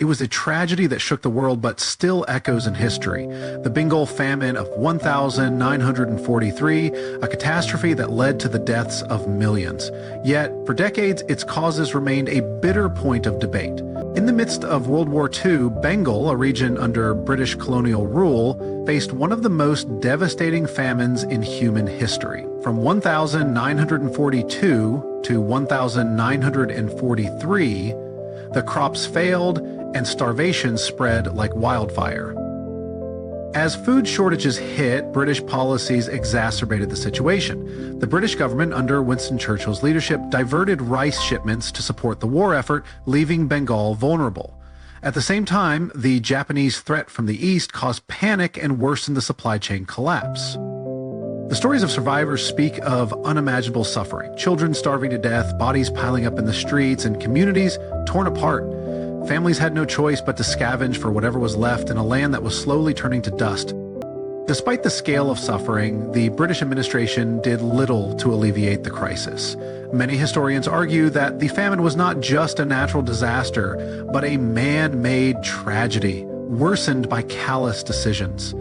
It was a tragedy that shook the world but still echoes in history. The Bengal Famine of 1943, a catastrophe that led to the deaths of millions. Yet, for decades, its causes remained a bitter point of debate. In the midst of World War II, Bengal, a region under British colonial rule, faced one of the most devastating famines in human history. From 1942 to 1943, the crops failed and starvation spread like wildfire. As food shortages hit, British policies exacerbated the situation. The British government, under Winston Churchill's leadership, diverted rice shipments to support the war effort, leaving Bengal vulnerable. At the same time, the Japanese threat from the east caused panic and worsened the supply chain collapse. The stories of survivors speak of unimaginable suffering, children starving to death, bodies piling up in the streets, and communities torn apart. Families had no choice but to scavenge for whatever was left in a land that was slowly turning to dust. Despite the scale of suffering, the British administration did little to alleviate the crisis. Many historians argue that the famine was not just a natural disaster, but a man-made tragedy, worsened by callous decisions.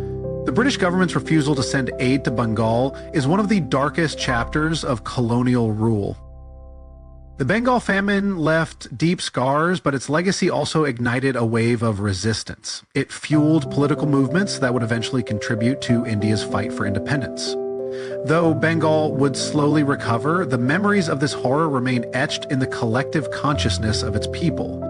The British government's refusal to send aid to Bengal is one of the darkest chapters of colonial rule. The Bengal famine left deep scars, but its legacy also ignited a wave of resistance. It fueled political movements that would eventually contribute to India's fight for independence. Though Bengal would slowly recover, the memories of this horror remain etched in the collective consciousness of its people.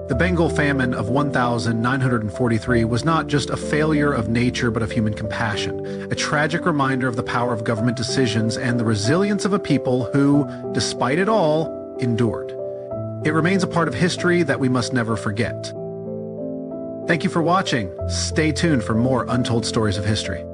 The Bengal famine of 1943 was not just a failure of nature but of human compassion, a tragic reminder of the power of government decisions and the resilience of a people who, despite it all, endured. It remains a part of history that we must never forget. Thank you for watching. Stay tuned for more untold stories of history.